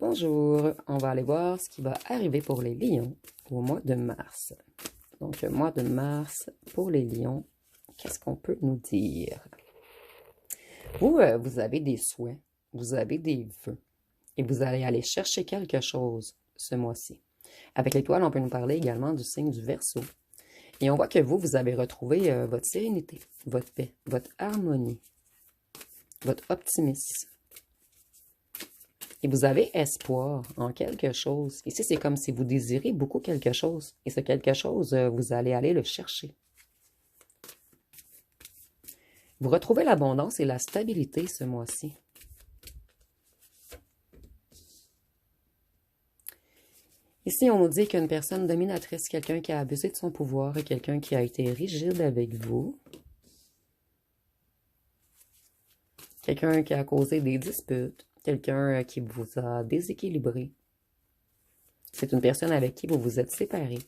Bonjour, on va aller voir ce qui va arriver pour les lions au mois de mars. Donc, mois de mars pour les lions, qu'est-ce qu'on peut nous dire? Vous avez des souhaits, vous avez des vœux et vous allez aller chercher quelque chose ce mois-ci. Avec l'étoile, on peut nous parler également du signe du Verseau. Et on voit que vous avez retrouvé votre sérénité, votre paix, votre harmonie, votre optimisme. Et vous avez espoir en quelque chose. Ici, c'est comme si vous désirez beaucoup quelque chose. Et ce quelque chose, vous allez aller le chercher. Vous retrouvez l'abondance et la stabilité ce mois-ci. Ici, on nous dit qu'une personne dominatrice, quelqu'un qui a abusé de son pouvoir et quelqu'un qui a été rigide avec vous. Quelqu'un qui a causé des disputes. Quelqu'un qui vous a déséquilibré. C'est une personne avec qui vous vous êtes séparé.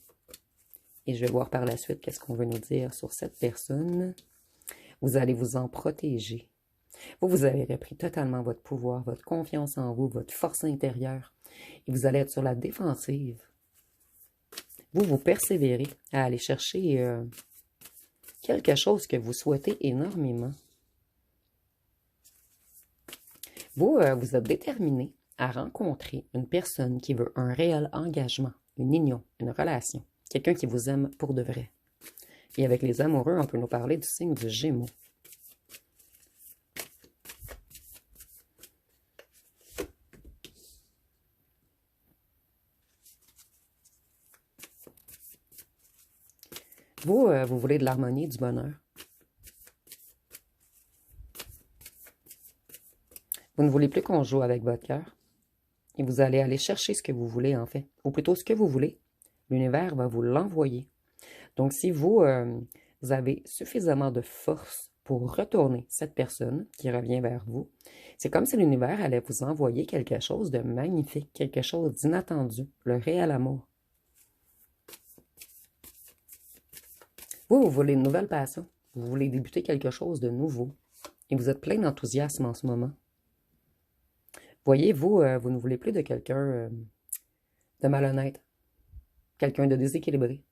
Et je vais voir par la suite qu'est-ce qu'on veut nous dire sur cette personne. Vous allez vous en protéger. Vous avez repris totalement votre pouvoir, votre confiance en vous, votre force intérieure. Et vous allez être sur la défensive. Vous persévérez à aller chercher quelque chose que vous souhaitez énormément. Vous êtes déterminé à rencontrer une personne qui veut un réel engagement, une union, une relation. Quelqu'un qui vous aime pour de vrai. Et avec les amoureux, on peut nous parler du signe du Gémeaux. Vous voulez de l'harmonie, du bonheur. Vous ne voulez plus qu'on joue avec votre cœur. Et vous allez aller chercher ce que vous voulez, en fait. Ou plutôt ce que vous voulez. L'univers va vous l'envoyer. Donc, si vous avez suffisamment de force pour retourner cette personne qui revient vers vous, c'est comme si l'univers allait vous envoyer quelque chose de magnifique, quelque chose d'inattendu, le réel amour. Vous voulez une nouvelle passion. Vous voulez débuter quelque chose de nouveau. Et vous êtes plein d'enthousiasme en ce moment. Voyez-vous, vous ne voulez plus de quelqu'un de malhonnête, quelqu'un de déséquilibré.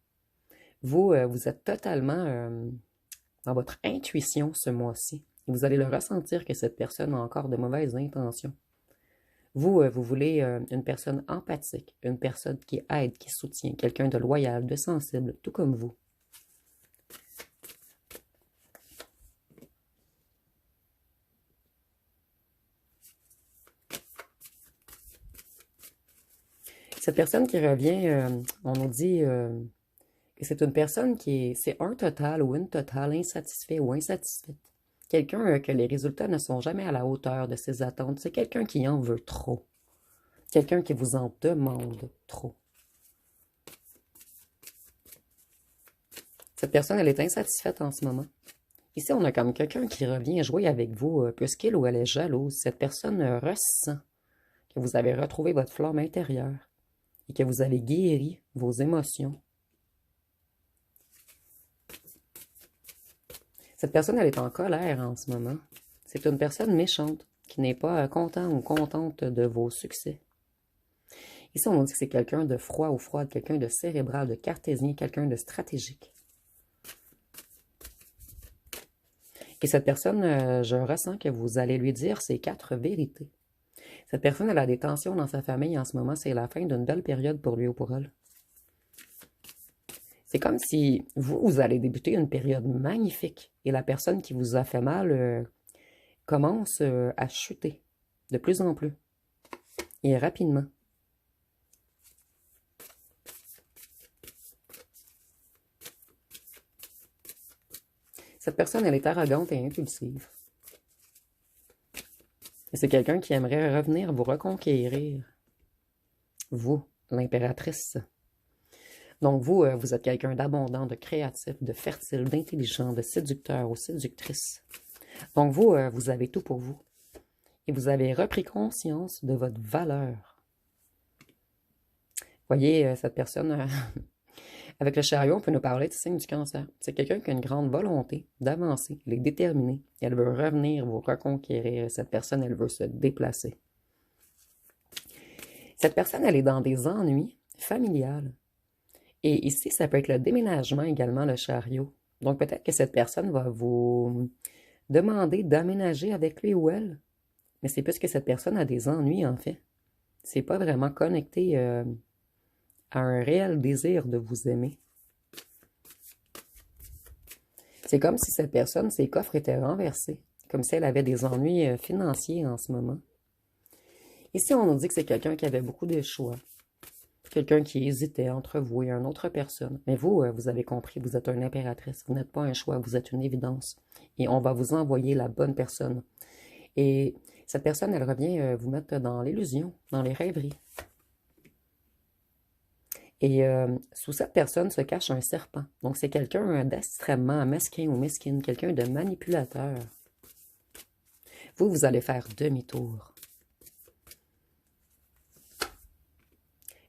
Vous êtes totalement dans votre intuition ce mois-ci. Et vous allez le ressentir que cette personne a encore de mauvaises intentions. Vous voulez une personne empathique, une personne qui aide, qui soutient, quelqu'un de loyal, de sensible, tout comme vous. Cette personne qui revient, on nous dit que c'est une personne c'est un total ou une totale insatisfait ou insatisfaite. Quelqu'un que les résultats ne sont jamais à la hauteur de ses attentes. C'est quelqu'un qui en veut trop. Quelqu'un qui vous en demande trop. Cette personne, elle est insatisfaite en ce moment. Ici, on a comme quelqu'un qui revient jouer avec vous, puisqu'il ou elle est jalouse. Cette personne ressent que vous avez retrouvé votre flamme intérieure et que vous avez guéri vos émotions. Cette personne, elle est en colère en ce moment. C'est une personne méchante qui n'est pas content ou contente de vos succès. Ici, on nous dit que c'est quelqu'un de froid ou froide, quelqu'un de cérébral, de cartésien, quelqu'un de stratégique. Et cette personne, je ressens que vous allez lui dire ces 4 vérités. Cette personne, elle a des tensions dans sa famille en ce moment. C'est la fin d'une belle période pour lui ou pour elle. C'est comme si vous allez débuter une période magnifique et la personne qui vous a fait mal commence à chuter de plus en plus et rapidement. Cette personne, elle est arrogante et impulsive. Et c'est quelqu'un qui aimerait revenir vous reconquérir. Vous, l'impératrice. Donc vous êtes quelqu'un d'abondant, de créatif, de fertile, d'intelligent, de séducteur ou séductrice. Donc vous avez tout pour vous. Et vous avez repris conscience de votre valeur. Voyez, cette personne, avec le chariot, on peut nous parler du signe du Cancer. C'est quelqu'un qui a une grande volonté d'avancer, elle est déterminée. Elle veut revenir vous reconquérir. Cette personne, elle veut se déplacer. Cette personne, elle est dans des ennuis familiales. Et ici, ça peut être le déménagement également, le chariot. Donc peut-être que cette personne va vous demander d'aménager avec lui ou elle. Mais c'est plus que cette personne a des ennuis, en fait. C'est pas vraiment connecté à un réel désir de vous aimer. C'est comme si cette personne, ses coffres étaient renversés. Comme si elle avait des ennuis financiers en ce moment. Ici, on nous dit que c'est quelqu'un qui avait beaucoup de choix. Quelqu'un qui hésitait entre vous et une autre personne. Mais vous, vous avez compris, vous êtes une impératrice. Vous n'êtes pas un choix, vous êtes une évidence. Et on va vous envoyer la bonne personne. Et cette personne, elle revient vous mettre dans l'illusion, dans les rêveries. Et sous cette personne se cache un serpent. Donc c'est quelqu'un d'extrêmement mesquin ou mesquine, quelqu'un de manipulateur. Vous, vous allez faire demi-tour.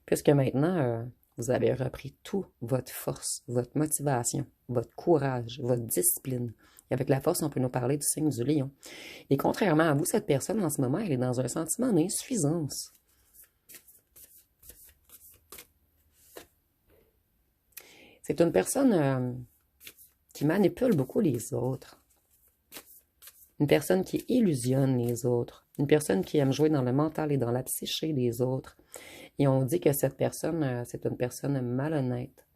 Puisque maintenant, vous avez repris toute votre force, votre motivation, votre courage, votre discipline. Et avec la force, on peut nous parler du signe du lion. Et contrairement à vous, cette personne, en ce moment, elle est dans un sentiment d'insuffisance. C'est une personne qui manipule beaucoup les autres. Une personne qui illusionne les autres. Une personne qui aime jouer dans le mental et dans la psyché des autres. Et on dit que cette personne, c'est une personne malhonnête.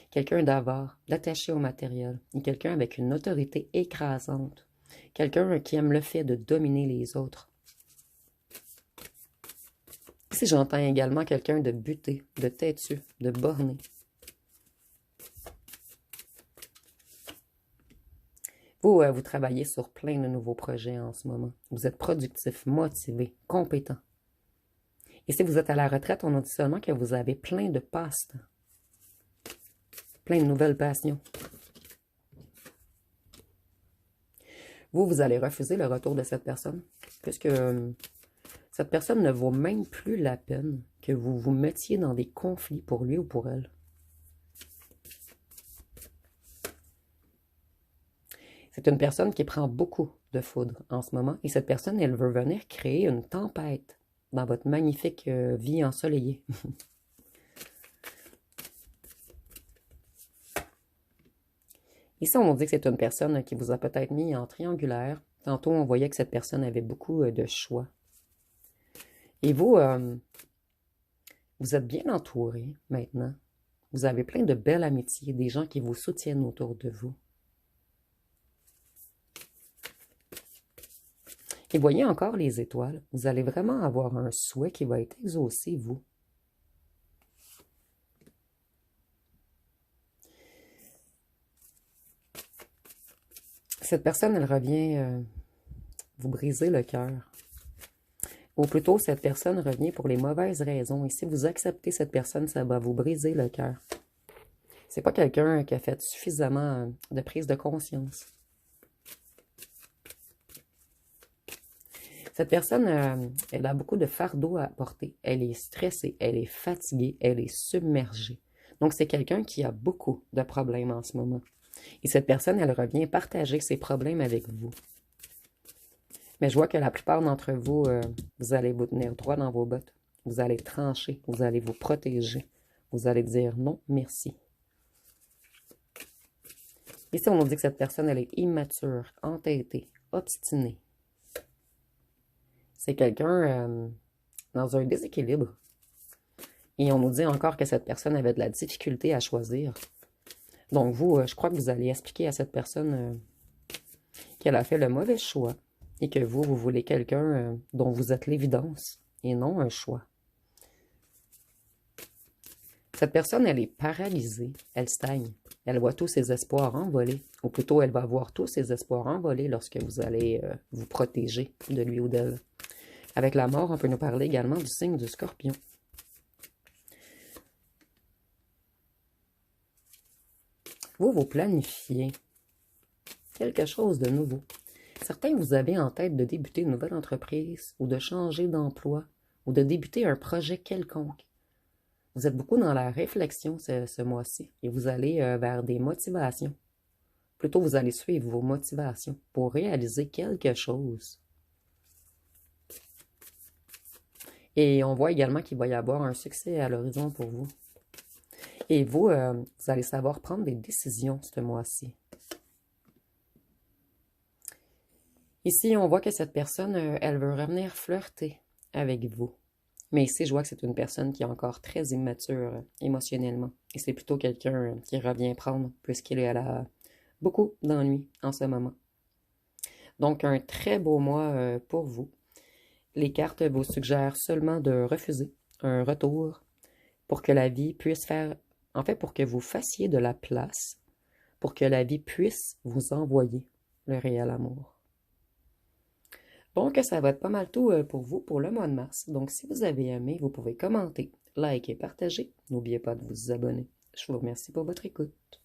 Quelqu'un d'avare, d'attaché au matériel. Et quelqu'un avec une autorité écrasante. Quelqu'un qui aime le fait de dominer les autres. Ici, j'entends également quelqu'un de buté, de têtu, de borné. Vous, vous travaillez sur plein de nouveaux projets en ce moment. Vous êtes productif, motivé, compétent. Et si vous êtes à la retraite, on nous dit seulement que vous avez plein de passe-temps. Plein de nouvelles passions. Vous, vous allez refuser le retour de cette personne, puisque cette personne ne vaut même plus la peine que vous vous mettiez dans des conflits pour lui ou pour elle. C'est une personne qui prend beaucoup de foudre en ce moment, et cette personne, elle veut venir créer une tempête dans votre magnifique vie ensoleillée. Ici, on dit que c'est une personne qui vous a peut-être mis en triangulaire. Tantôt, on voyait que cette personne avait beaucoup de choix. Et vous, vous êtes bien entouré maintenant. Vous avez plein de belles amitiés, des gens qui vous soutiennent autour de vous. Et voyez encore les étoiles. Vous allez vraiment avoir un souhait qui va être exaucé, vous. Cette personne, elle revient vous briser le cœur. Ou plutôt, cette personne revient pour les mauvaises raisons. Et si vous acceptez cette personne, ça va vous briser le cœur. C'est pas quelqu'un qui a fait suffisamment de prise de conscience. Cette personne, elle a beaucoup de fardeau à porter. Elle est stressée, elle est fatiguée, elle est submergée. Donc, c'est quelqu'un qui a beaucoup de problèmes en ce moment. Et cette personne, elle revient partager ses problèmes avec vous. Mais je vois que la plupart d'entre vous, vous allez vous tenir droit dans vos bottes. Vous allez trancher, vous allez vous protéger. Vous allez dire non, merci. Ici, on nous dit que cette personne, elle est immature, entêtée, obstinée. C'est quelqu'un dans un déséquilibre. Et on nous dit encore que cette personne avait de la difficulté à choisir. Donc vous, je crois que vous allez expliquer à cette personne qu'elle a fait le mauvais choix et que vous voulez quelqu'un dont vous êtes l'évidence et non un choix. Cette personne, elle est paralysée, elle stagne. Elle voit tous ses espoirs envoler. Ou plutôt, elle va voir tous ses espoirs envoler lorsque vous allez vous protéger de lui ou d'elle. Avec la mort, on peut nous parler également du signe du Scorpion. Vous planifiez quelque chose de nouveau. Certains, vous avez en tête de débuter une nouvelle entreprise ou de changer d'emploi ou de débuter un projet quelconque. Vous êtes beaucoup dans la réflexion ce mois-ci et vous allez vers des motivations. Plutôt, vous allez suivre vos motivations pour réaliser quelque chose. Et on voit également qu'il va y avoir un succès à l'horizon pour vous. Et vous, vous allez savoir prendre des décisions ce mois-ci. Ici, on voit que cette personne, elle veut revenir flirter avec vous. Mais ici, je vois que c'est une personne qui est encore très immature émotionnellement. Et c'est plutôt quelqu'un qui revient prendre, puisqu'elle a beaucoup d'ennuis en ce moment. Donc, un très beau mois pour vous. Les cartes vous suggèrent seulement de refuser un retour pour que la vie puisse faire, en fait, pour que vous fassiez de la place, pour que la vie puisse vous envoyer le réel amour. Donc, ça va être pas mal tout pour vous pour le mois de mars. Donc, si vous avez aimé, vous pouvez commenter, liker, partager. N'oubliez pas de vous abonner. Je vous remercie pour votre écoute.